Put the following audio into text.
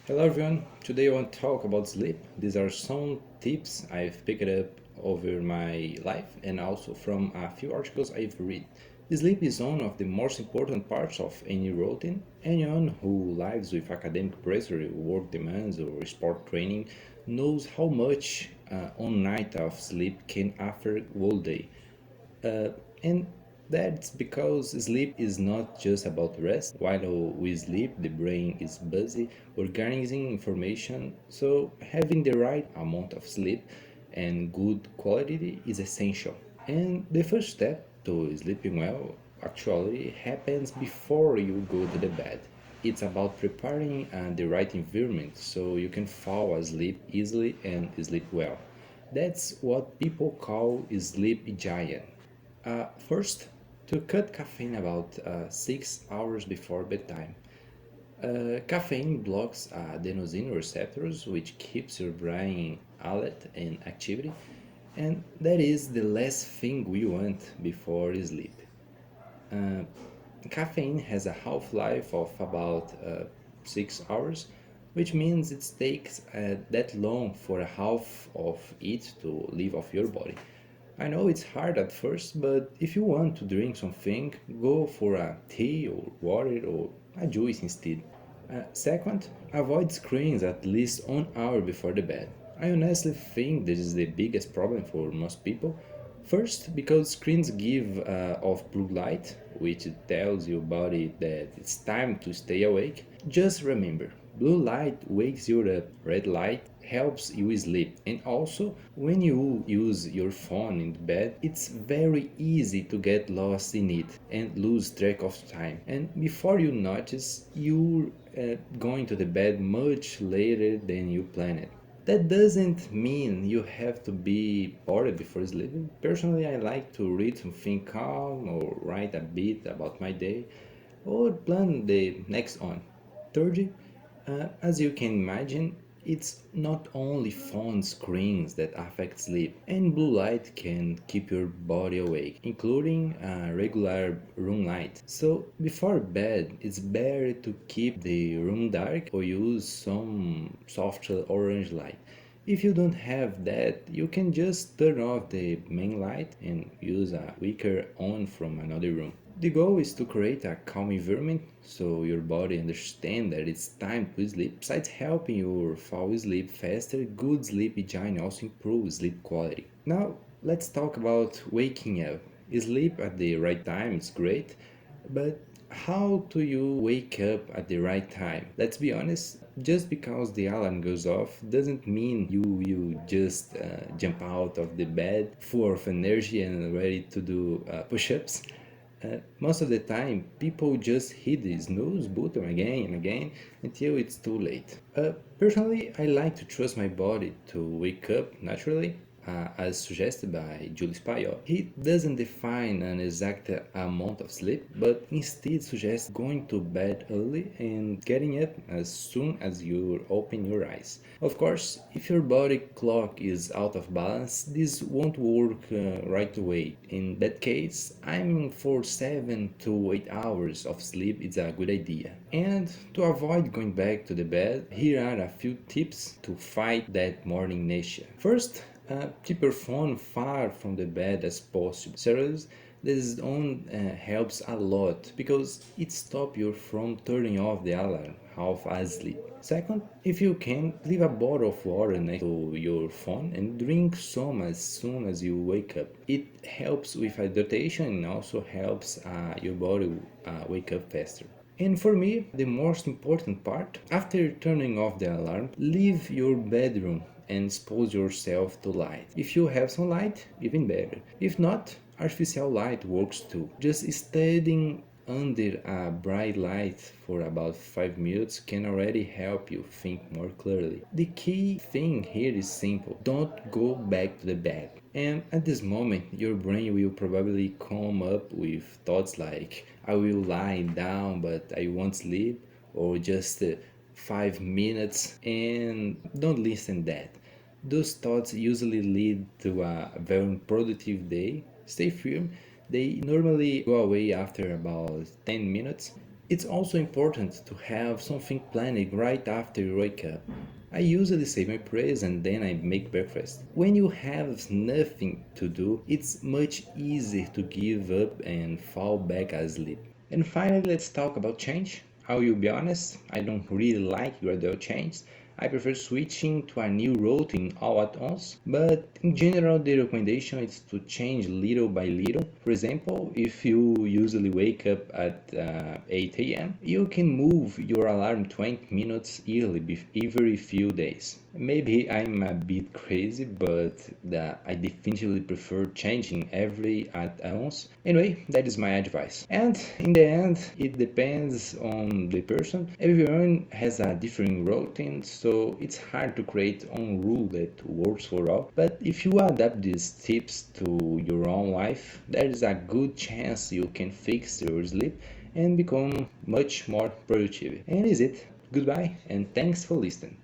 Hello everyone, today I want to talk about sleep. These are some tips I've picked up over my life and also from a few articles I've read. Sleep is one of the most important parts of any routine. Anyone who lives with academic pressure, work demands, or sport training knows how much one night of sleep can affect whole day. Uh, and that's because sleep is not just about rest. While we sleep, the brain is busy organizing information, so having the right amount of sleep and good quality is essential. And the first step to sleeping well actually happens before you go to the bed. It's about preparing the right environment so you can fall asleep easily and sleep well. That's what people call sleep hygiene. First, to cut caffeine about 6 hours before bedtime. Caffeine blocks adenosine receptors, which keeps your brain alert and activity, and that is the last thing we want before sleep. Uh, Caffeine has a half-life of about 6 hours, which means it takes that long for a half of it to leave off your body. I know it's hard at first, but if you want to drink something, go for a tea or water or a juice instead. Second, avoid screens at least 1 hour before the bed. I honestly think this is the biggest problem for most people. First, because screens give off blue light, which tells your body that it's time to stay awake. Just remember, blue light wakes you up, red light helps you sleep. And also, when you use your phone in bed, it's very easy to get lost in it and lose track of time. And before you notice, you're going to the bed much later than you planned. That doesn't mean you have to be bored before sleeping. Personally, I like to read something calm or write a bit about my day or plan the next one. Thirdly, as you can imagine, it's not only phone screens that affect sleep, and blue light can keep your body awake, including regular room light. So, before bed, it's better to keep the room dark or use some soft orange light. If you don't have that, you can just turn off the main light and use a weaker one from another room. The goal is to create a calm environment so your body understands that it's time to sleep. Besides helping you fall asleep faster, good sleep hygiene also improves sleep quality. Now, let's talk about waking up. Sleep at the right time is great, but how do you wake up at the right time? Let's be honest, just because the alarm goes off doesn't mean you will just jump out of the bed full of energy and ready to do push ups. Most of the time, people just hit the snooze button again and again until it's too late. Personally, I like to trust my body to wake up naturally, as suggested by Julius Payot. He doesn't define an exact amount of sleep, but instead suggests going to bed early and getting up as soon as you open your eyes. Of course, if your body clock is out of balance, this won't work right away. In that case, aiming for 7 to 8 hours of sleep is a good idea. And to avoid going back to the bed, here are a few tips to fight that morning nausea. First, keep your phone far from the bed as possible. Seriously, this one helps a lot because it stops you from turning off the alarm half asleep. Second, if you can, leave a bottle of water next to your phone and drink some as soon as you wake up. It helps with hydration and also helps your body wake up faster. And for me, the most important part, after turning off the alarm, leave your bedroom and expose yourself to light. If you have some light, even better. If not, artificial light works too. Just standing under a bright light for about 5 minutes can already help you think more clearly. The key thing here is simple. Don't go back to the bed. And at this moment, your brain will probably come up with thoughts like, I will lie down but I won't sleep, or just 5 minutes, and don't listen that. Those thoughts usually lead to a very productive day. Stay firm. They normally go away after about 10 minutes. It's also important to have something planned right after you wake up. I usually say my prayers and then I make breakfast. When you have nothing to do, it's much easier to give up and fall back asleep. And finally, let's talk about change. I will be honest, I don't really like gradual change. I prefer switching to a new routine all at once, but in general, the recommendation is to change little by little. For example, if you usually wake up at 8 a.m., you can move your alarm 20 minutes early every few days. Maybe I'm a bit crazy, but I definitely prefer changing every at once. Anyway, that is my advice. And in the end, it depends on the person. Everyone has a different routine, so it's hard to create one rule that works for all. But if you adapt these tips to your own life, there is a good chance you can fix your sleep and become much more productive. And is it. Goodbye, and thanks for listening.